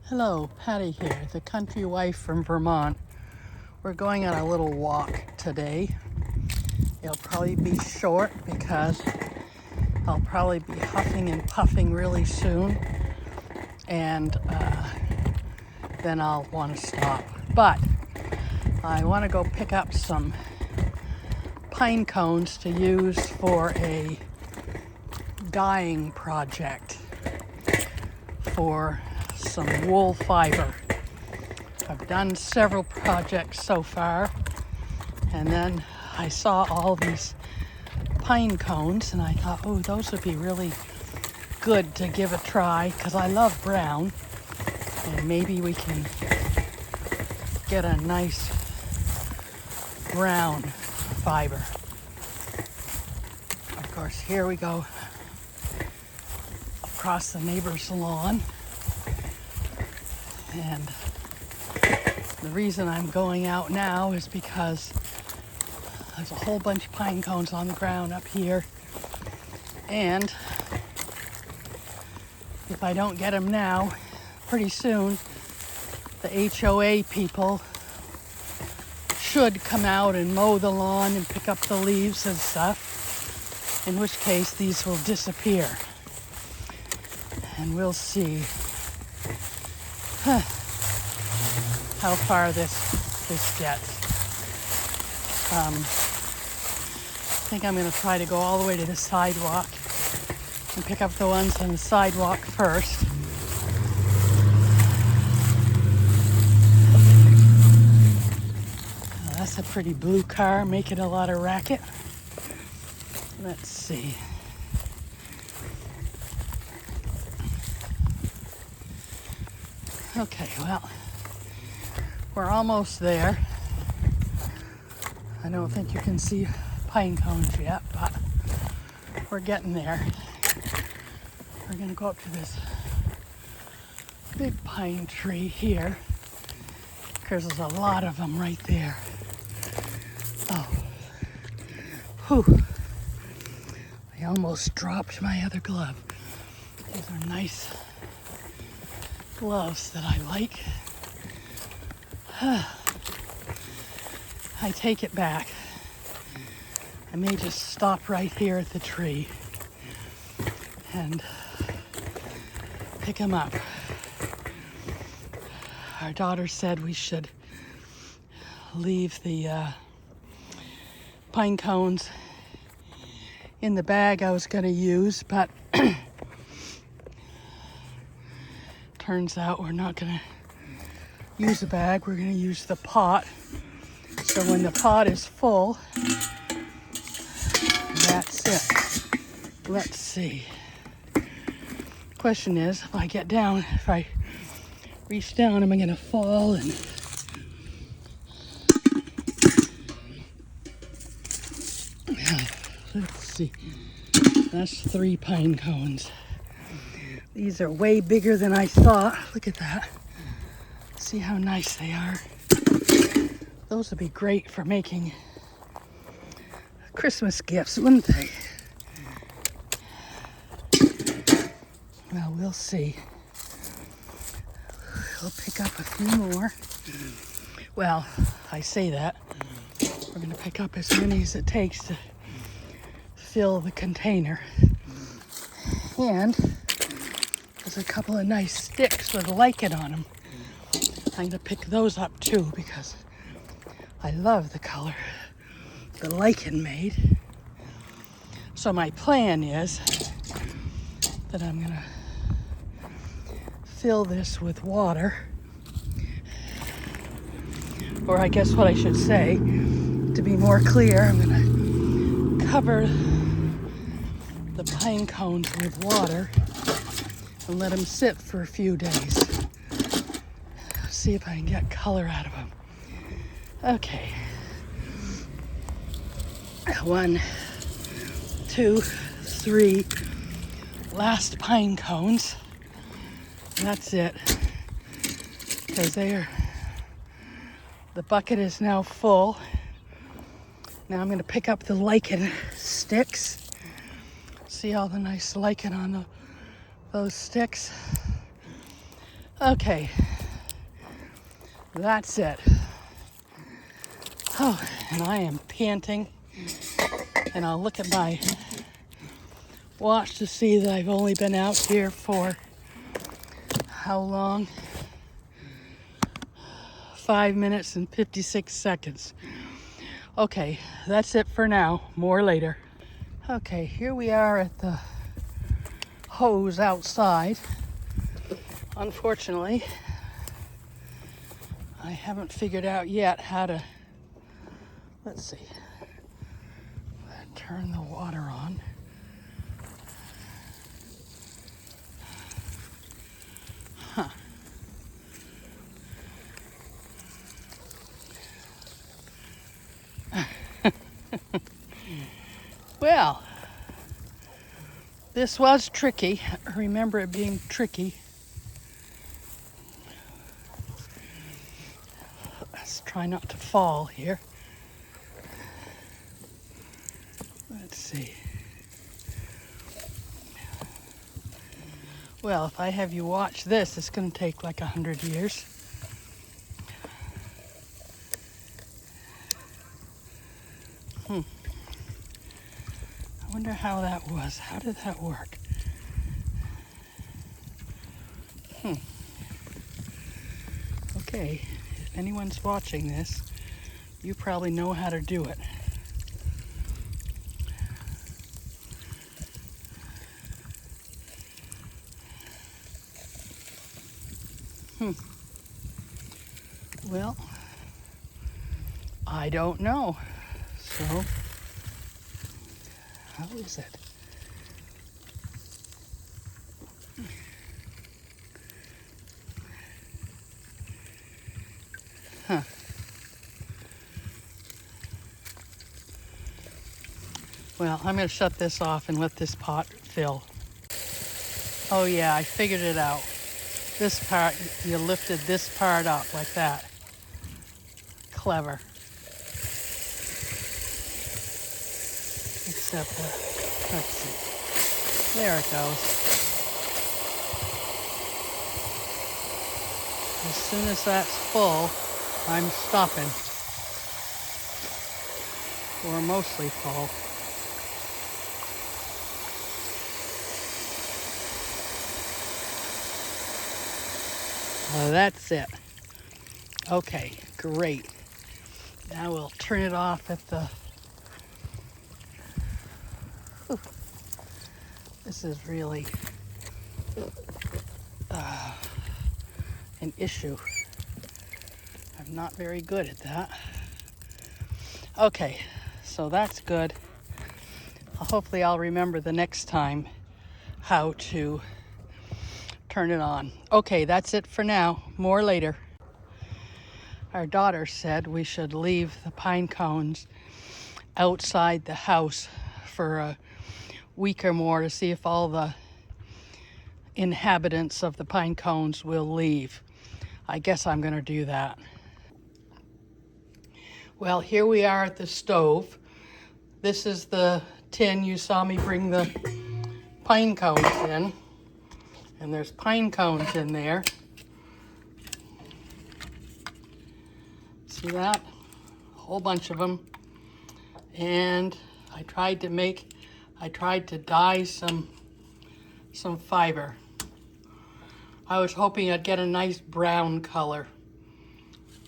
Hello, Patty here, the country wife from Vermont. We're going on a little walk today. It'll probably be short because I'll probably be huffing and puffing really soon, and then I'll want to stop. But I want to go pick up some pine cones to use for a dyeing project for some wool fiber. I've done several projects so far, and then I saw all these pine cones and I thought, oh, those would be really good to give a try because I love brown, and maybe we can get a nice brown fiber. Of course, here we go across the neighbor's lawn. And the reason I'm going out now is because there's a whole bunch of pine cones on the ground up here. And if I don't get them now, pretty soon the HOA people should come out and mow the lawn and pick up the leaves and stuff, in which case these will disappear. And we'll see how far this gets. I think I'm going to try to go all the way to the sidewalk and pick up the ones on the sidewalk first. Well, that's a pretty blue car making a lot of racket. Let's see. Okay, well, we're almost there. I don't think you can see pine cones yet, but we're getting there. We're gonna go up to this big pine tree here because there's a lot of them right there. Oh, whew. I almost dropped my other glove. These are nice gloves that I like. I take it back. I may just stop right here at the tree and pick them up. Our daughter said we should leave the pine cones in the bag I was going to use, but turns out we're not going to use a bag, we're going to use the pot. So when the pot is full, that's it. Let's see. Question is, if I get down, if I reach down, am I going to fall? And let's see. That's 3 pine cones. These are way bigger than I thought. Look at that. See how nice they are. Those would be great for making Christmas gifts, wouldn't they? Well, we'll see. We'll pick up a few more. Well, I say that. We're going to pick up as many as it takes to fill the container. And there's a couple of nice sticks with lichen on them. I'm going to pick those up too because I love the color the lichen made. So my plan is that I'm going to fill this with water. Or I guess what I should say, to be more clear, I'm going to cover the pine cones with water and let them sit for a few days. See if I can get color out of them. Okay. 1, 2, 3. Last pine cones. That's it. Because the bucket is now full. Now I'm going to pick up the lichen sticks. See all the nice lichen on those sticks? Okay, that's it. Oh, and I am panting. And I'll look at my watch to see that I've only been out here for how long? 5 minutes and 56 seconds. Okay, that's it for now. More later. Okay, here we are at the hose outside. Unfortunately, I haven't figured out yet how to, let's see, turn the water on. Huh. Well, this was tricky. I remember it being tricky. Let's try not to fall here. Let's see. Well, if I have you watch this, it's going to take like 100 years. I wonder how that was. How did that work? Okay, if anyone's watching this, you probably know how to do it. Well, I don't know. So, how is it? Huh. Well, I'm going to shut this off and let this pot fill. Oh yeah, I figured it out. This part, you lifted this part up like that. Clever. Except let's see. There it goes. As soon as that's full, I'm stopping. Or mostly full. Well, that's it. Okay, great. Now we'll turn it off at the... Whew. This is really an issue. I'm not very good at that. Okay, so that's good. Hopefully I'll remember the next time how to turn it on. Okay, that's it for now. More later. Our daughter said we should leave the pine cones outside the house for a week or more to see if all the inhabitants of the pine cones will leave. I guess I'm going to do that. Well, here we are at the stove. This is the tin you saw me bring the pine cones in. And there's pine cones in there. See that? A whole bunch of them. And I tried to dye some fiber. I was hoping I'd get a nice brown color.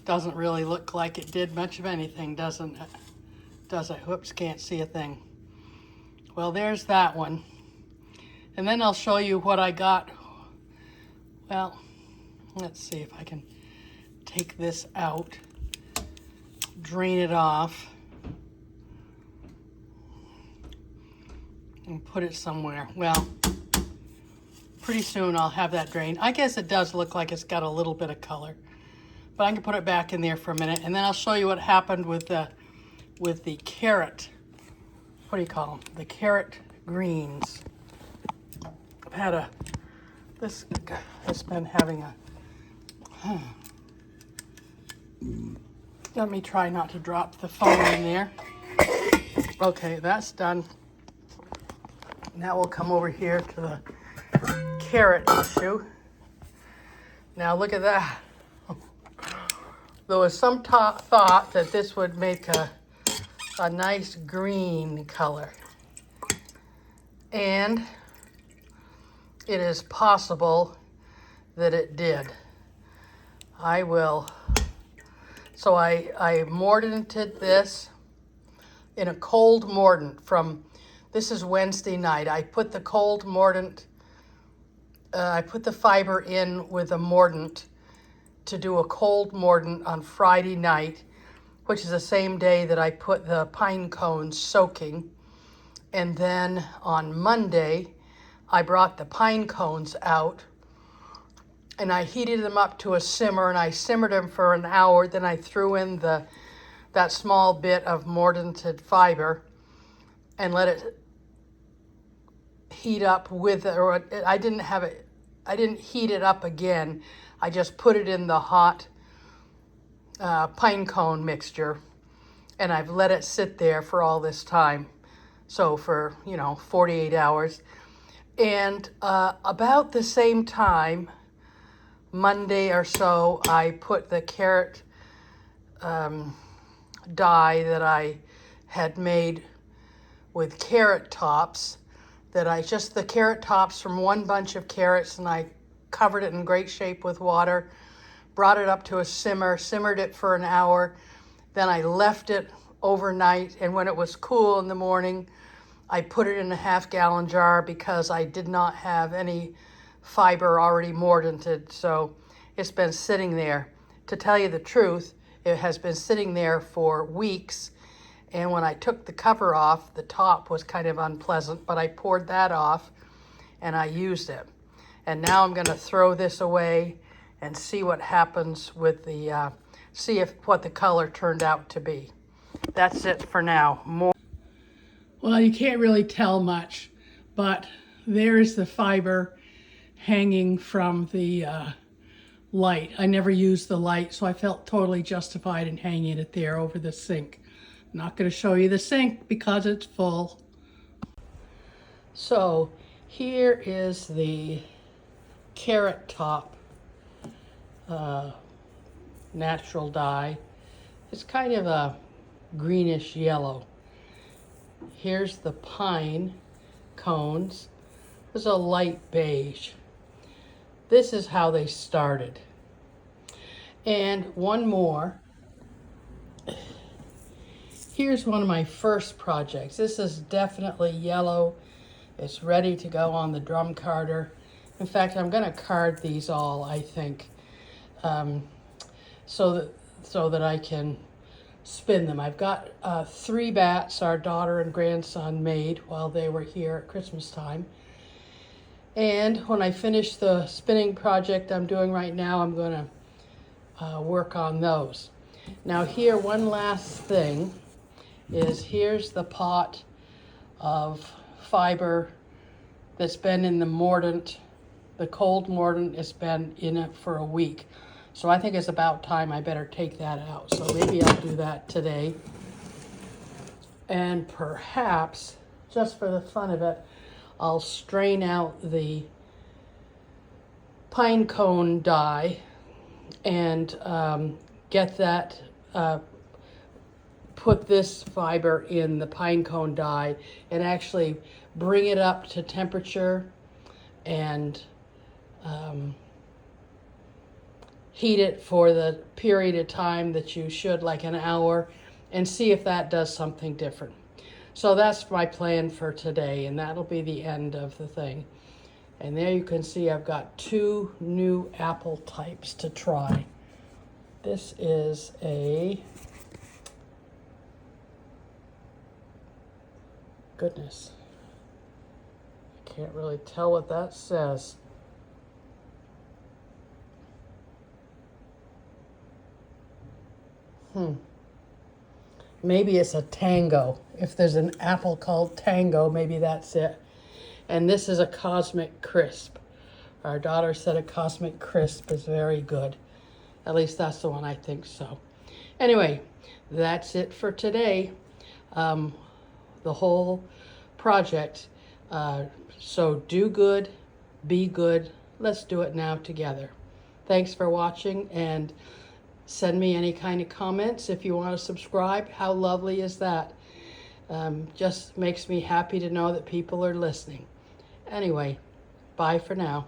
Doesn't really look like it did much of anything, doesn't it? Does it? Whoops, can't see a thing. Well, there's that one. And then I'll show you what I got. Well, let's see if I can take this out, drain it off, and put it somewhere. Well, pretty soon I'll have that drained. I guess it does look like it's got a little bit of color, but I can put it back in there for a minute, and then I'll show you what happened with the carrot. What do you call them? The carrot greens. I've had this has been having a, let me try not to drop the phone in there. Okay, that's done. Now we'll come over here to the carrot issue. Now look at that. There was some thought that this would make a nice green color. And it is possible that it did. So I mordanted this in a cold mordant this is Wednesday night. I put the cold mordant, I put the fiber in with a mordant to do a cold mordant on Friday night, which is the same day that I put the pine cones soaking. And then on Monday, I brought the pine cones out and I heated them up to a simmer, and I simmered them for an hour. Then I threw in that small bit of mordanted fiber and let it heat up I didn't heat it up again. I just put it in the hot pine cone mixture, and I've let it sit there for all this time. So for, 48 hours. And about the same time, Monday or so, I put the carrot dye that I had made with carrot tops, the carrot tops from one bunch of carrots, and I covered it in great shape with water, brought it up to a simmer, simmered it for an hour, then I left it overnight, and when it was cool in the morning, I put it in a half-gallon jar because I did not have any fiber already mordanted, so it's been sitting there. To tell you the truth, it has been sitting there for weeks, and when I took the cover off, the top was kind of unpleasant, but I poured that off and I used it. And now I'm going to throw this away and see what happens with what the color turned out to be. That's it for now. Well, you can't really tell much, but there's the fiber hanging from the light. I never used the light, so I felt totally justified in hanging it there over the sink. I'm not going to show you the sink because it's full. So here is the carrot top natural dye. It's kind of a greenish yellow. Here's the pine cones. There's a light beige. This is how they started. And one more. Here's one of my first projects. This is definitely yellow. It's ready to go on the drum carder. In fact, I'm going to card these all, I think, so that I can spin them. I've got 3 bats our daughter and grandson made while they were here at Christmas time. And when I finish the spinning project I'm doing right now, I'm going to work on those. Now here, one last thing is here's the pot of fiber that's been in the mordant. The cold mordant has been in it for a week. So I think it's about time I better take that out. So maybe I'll do that today. And perhaps, just for the fun of it, I'll strain out the pine cone dye and get that, put this fiber in the pine cone dye and actually bring it up to temperature and heat it for the period of time that you should, like an hour, and see if that does something different. So that's my plan for today, and that'll be the end of the thing. And there you can see I've got 2 new apple types to try. This is goodness, I can't really tell what that says. Maybe it's a tango. If there's an apple called tango, maybe that's it. And this is a cosmic crisp. Our daughter said a cosmic crisp is very good. At least that's the one I think so. Anyway, that's it for today. The whole project. So do good, be good. Let's do it now together. Thanks for watching, and send me any kind of comments if you want to subscribe. How lovely is that? Just makes me happy to know that people are listening. Anyway, bye for now.